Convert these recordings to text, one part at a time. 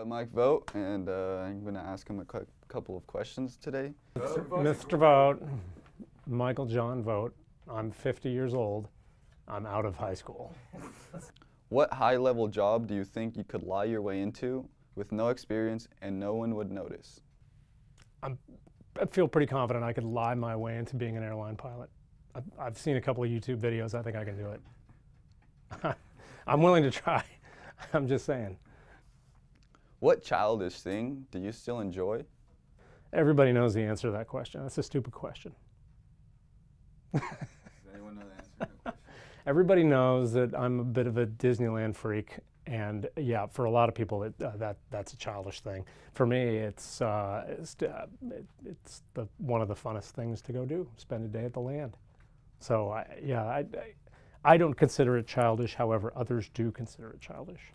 Mike Vought, and I'm going to ask him a couple of questions today. Mr. Vought, Michael John Vought. I'm 50 years old. I'm out of high school. What high-level job do you think you could lie your way into with no experience and no one would notice? I feel pretty confident I could lie my way into being an airline pilot. I've seen a couple of YouTube videos. I think I can do it. I'm willing to try. I'm just saying. What childish thing do you still enjoy? Everybody knows the answer to that question. That's a stupid question. Does anyone know the answer to that question? Everybody knows that I'm a bit of a Disneyland freak, and yeah, for a lot of people, that's a childish thing. For me, it's one of the funnest things to go do. Spend a day at the land. So I don't consider it childish. However, others do consider it childish.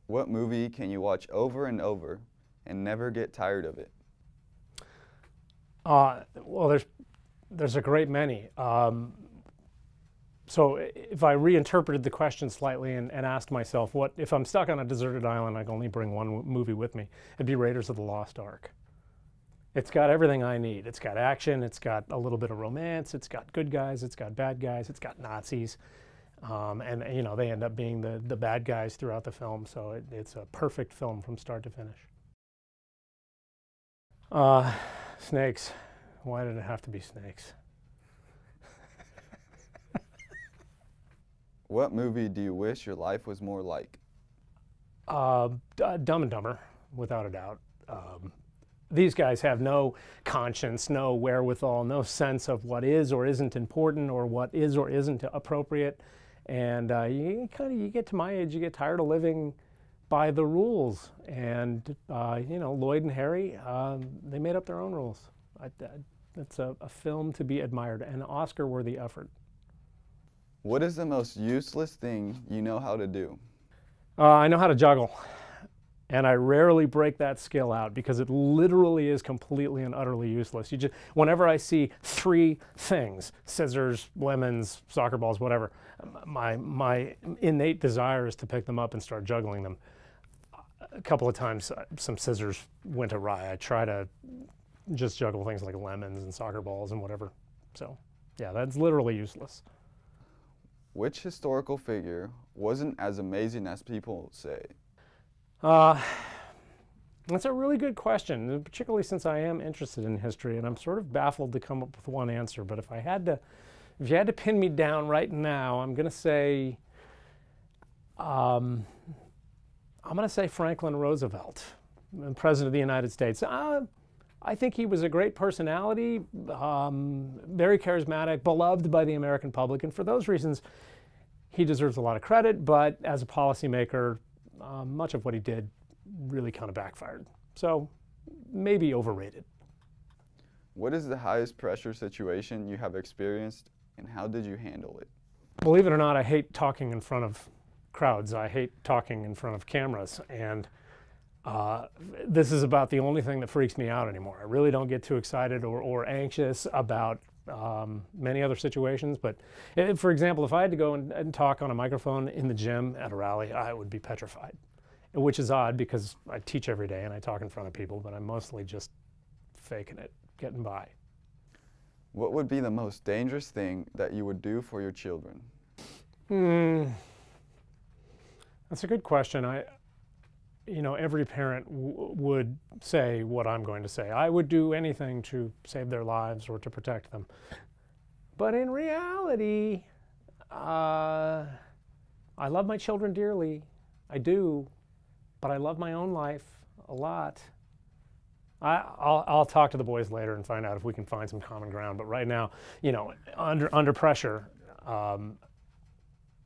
What movie can you watch over and over and never get tired of it? Well, there's a great many. So if I reinterpreted the question slightly and asked myself, what if I'm stuck on a deserted island, I can only bring one movie with me, it'd be Raiders of the Lost Ark. It's got everything I need. It's got action, it's got a little bit of romance, it's got good guys, it's got bad guys, it's got Nazis. And you know, they end up being the bad guys throughout the film, so it's a perfect film from start to finish. Snakes. Why did it have to be snakes? What movie do you wish your life was more like? Dumb and Dumber, without a doubt. These guys have no conscience, no wherewithal, no sense of what is or isn't important or what is or isn't appropriate. And you get to my age, you get tired of living by the rules. And you know, Lloyd and Harry, they made up their own rules. It's a film to be admired, an Oscar-worthy effort. What is the most useless thing you know how to do? I know how to juggle. And I rarely break that skill out because it literally is completely and utterly useless. Whenever I see three things, scissors, lemons, soccer balls, whatever, my innate desire is to pick them up and start juggling them. A couple of times some scissors went awry. I try to just juggle things like lemons and soccer balls and whatever. So yeah, that's literally useless. Which historical figure wasn't as amazing as people say? That's a really good question, particularly since I am interested in history, and I'm sort of baffled to come up with one answer. But if you had to pin me down right now, I'm going to say, Franklin Roosevelt, President of the United States. I think he was a great personality, very charismatic, beloved by the American public, and for those reasons, he deserves a lot of credit. But as a policymaker, much of what he did really kind of backfired. So maybe overrated. What is the highest pressure situation you have experienced, and how did you handle it? Believe it or not, I hate talking in front of crowds. I hate talking in front of cameras. And this is about the only thing that freaks me out anymore. I really don't get too excited or anxious about many other situations. But for example, if I had to go and talk on a microphone in the gym at a rally, I would be petrified. Which is odd because I teach every day and I talk in front of people, but I'm mostly just faking it, getting by. What would be the most dangerous thing that you would do for your children? That's a good question. You know, every parent would say what I'm going to say. I would do anything to save their lives or to protect them. But in reality, I love my children dearly. I do. But I love my own life a lot. I'll talk to the boys later and find out if we can find some common ground. But right now, you know, under pressure,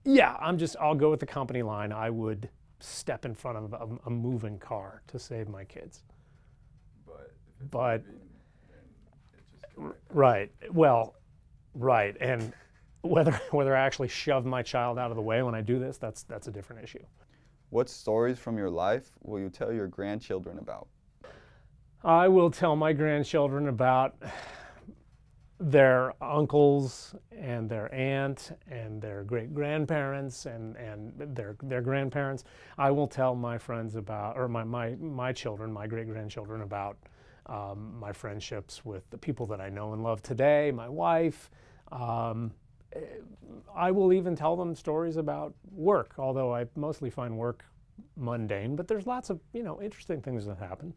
yeah, I'll go with the company line. I would step in front of a moving car to save my kids. But right, well, right, and whether I actually shove my child out of the way when I do this, that's a different issue. What stories from your life will you tell your grandchildren about? I will tell my grandchildren about their uncles and their aunt and their great-grandparents and their grandparents. I will tell my friends about, or my children, my great-grandchildren, about my friendships with the people that I know and love today, my wife. I will even tell them stories about work, although I mostly find work mundane, but there's lots of, you know, interesting things that happen.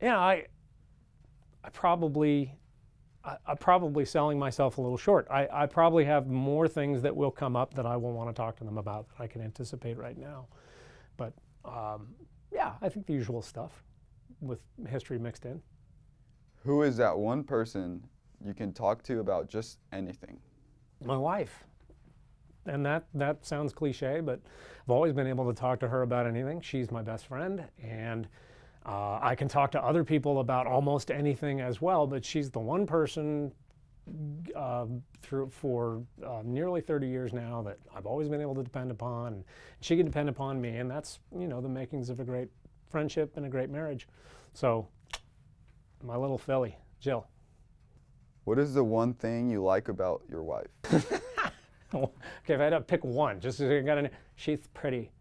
Yeah, I'm probably selling myself a little short. I probably have more things that will come up that I will want to talk to them about that I can anticipate right now. But yeah, I think the usual stuff with history mixed in. Who is that one person you can talk to about just anything? My wife. And that sounds cliche, but I've always been able to talk to her about anything. She's my best friend, and I can talk to other people about almost anything as well, but she's the one person for nearly 30 years now that I've always been able to depend upon. And she can depend upon me, and that's, you know, the makings of a great friendship and a great marriage. So, my little filly, Jill. What is the one thing you like about your wife? Okay, if I had to pick one, she's pretty.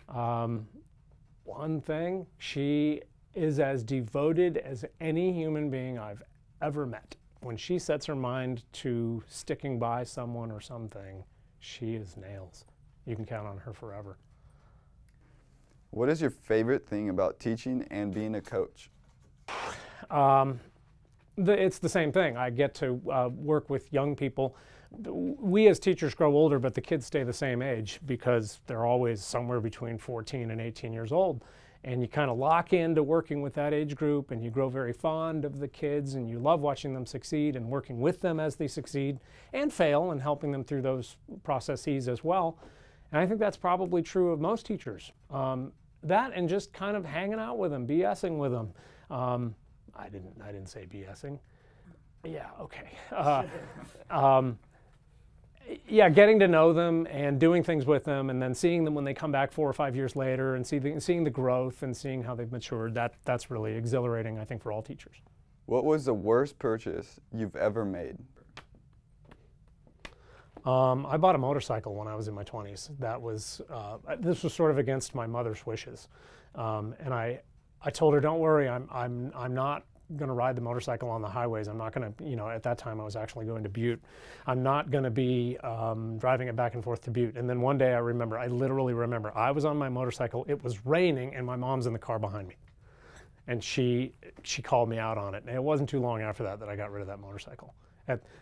One thing, she is as devoted as any human being I've ever met. When she sets her mind to sticking by someone or something, she is nails. You can count on her forever. What is your favorite thing about teaching and being a coach? It's the same thing. I get to work with young people. We as teachers grow older, but the kids stay the same age because they're always somewhere between 14 and 18 years old. And you kind of lock into working with that age group, and you grow very fond of the kids, and you love watching them succeed and working with them as they succeed and fail and helping them through those processes as well. And I think that's probably true of most teachers. That and just kind of hanging out with them, BSing with them. I didn't say BSing. Yeah, okay. Yeah, getting to know them and doing things with them, and then seeing them when they come back 4 or 5 years later, and seeing the growth and seeing how they've matured. That's really exhilarating, I think, for all teachers. What was the worst purchase you've ever made? I bought a motorcycle when I was in my 20s. This was sort of against my mother's wishes, and I told her, "Don't worry, I'm not going to ride the motorcycle on the highways. I'm not going to, you know, at that time I was actually going to Butte. I'm not going to be driving it back and forth to Butte." And then one day I literally remember, I was on my motorcycle, it was raining, and my mom's in the car behind me. And she called me out on it. And it wasn't too long after that I got rid of that motorcycle.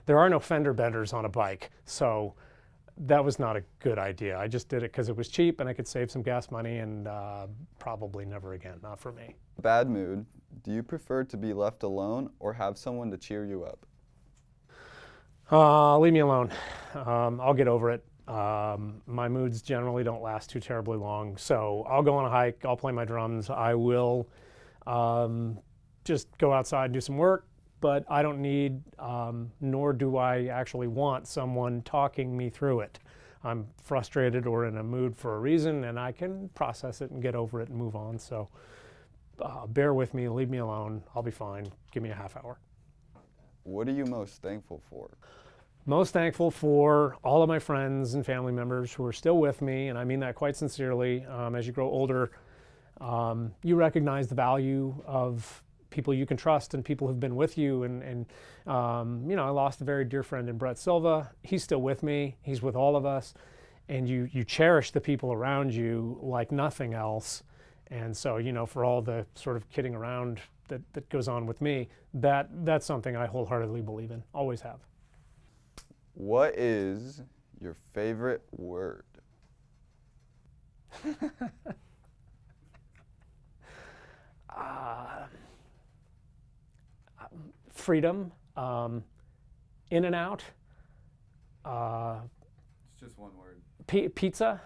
There are no fender benders on a bike, so that was not a good idea. I just did it because it was cheap and I could save some gas money, and probably never again, not for me. Bad mood. Do you prefer to be left alone or have someone to cheer you up? Leave me alone. I'll get over it. My moods generally don't last too terribly long, so I'll go on a hike, I'll play my drums, I will just go outside and do some work, but I don't need, nor do I actually want someone talking me through it. I'm frustrated or in a mood for a reason, and I can process it and get over it and move on. So bear with me, leave me alone, I'll be fine. Give me a half hour. What are you most thankful for? Most thankful for all of my friends and family members who are still with me, and I mean that quite sincerely. As you grow older, you recognize the value of people you can trust and people who've been with you. And you know, I lost a very dear friend in Brett Silva. He's still with me. He's with all of us. And you cherish the people around you like nothing else. And so, you know, for all the sort of kidding around that goes on with me, that's something I wholeheartedly believe in, always have. What is your favorite word? Freedom, in and out. It's just one word. Pizza.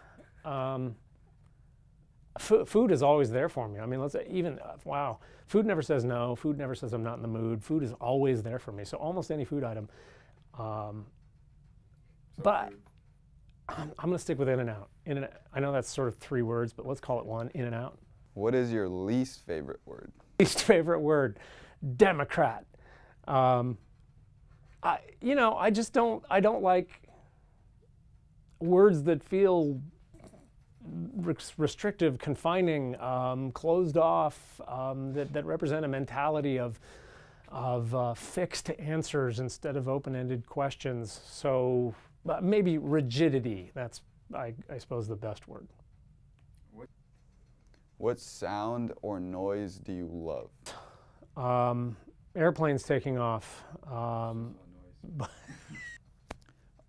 Food is always there for me. I mean, wow. Food never says no. Food never says I'm not in the mood. Food is always there for me. So almost any food item. But I'm going to stick with in and out. In and out. I know that's sort of 3 words, but let's call it one. In and out. What is your least favorite word? Least favorite word? Democrat. I just don't, I don't like words that feel restrictive, confining, closed off, that represent a mentality of fixed answers instead of open-ended questions. So maybe rigidity, that's, I suppose, the best word. What sound or noise do you love? Airplanes taking off.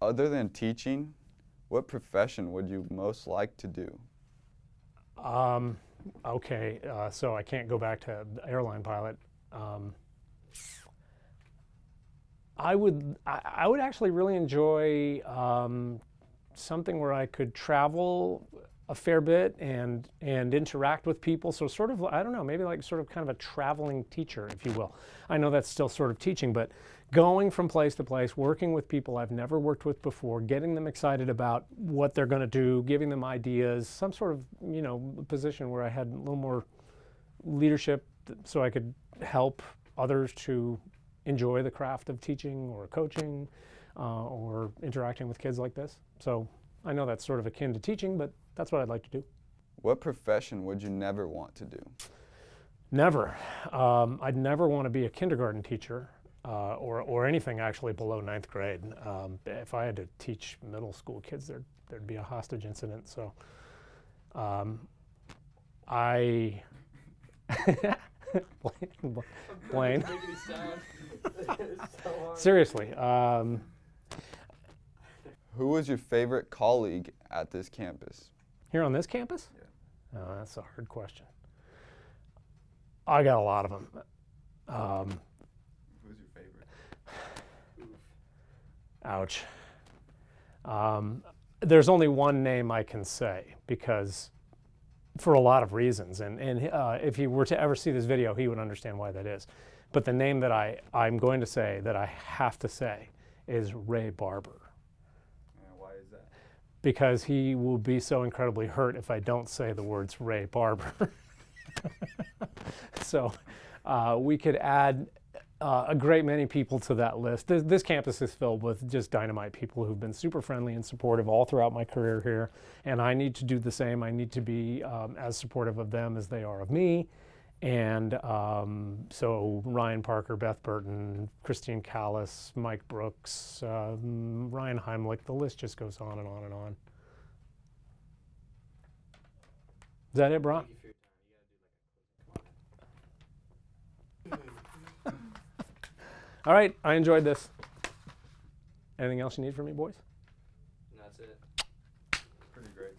Other than teaching, what profession would you most like to do? Okay, so I can't go back to airline pilot. I would actually really enjoy something where I could travel a fair bit and interact with people. So sort of, I don't know, maybe like sort of kind of a traveling teacher, if you will. I know that's still sort of teaching, but going from place to place, working with people I've never worked with before, getting them excited about what they're going to do, giving them ideas, some sort of, position where I had a little more leadership so I could help others to enjoy the craft of teaching or coaching or interacting with kids like this. So I know that's sort of akin to teaching, but that's what I'd like to do. What profession would you never want to do? Never. I'd never want to be a kindergarten teacher or anything actually below 9th grade. If I had to teach middle school kids, there'd be a hostage incident. So Blayne. Seriously. Who was your favorite colleague at this campus? Here on this campus? Yeah. Oh, that's a hard question. I got a lot of them. Who's your favorite? Ouch. There's only one name I can say because for a lot of reasons. And if he were to ever see this video, he would understand why that is. But the name that I'm going to say, that I have to say, is Ray Barber. Why is that? Because he will be so incredibly hurt if I don't say the words Ray Barber. So we could add a great many people to that list. This campus is filled with just dynamite people who've been super friendly and supportive all throughout my career here. And I need to do the same. I need to be as supportive of them as they are of me. And so Ryan Parker, Beth Burton, Christine Callis, Mike Brooks, Ryan Heimlich, the list just goes on and on and on. Is that it, Bron? All right, I enjoyed this. Anything else you need from me, boys? That's it. Pretty great.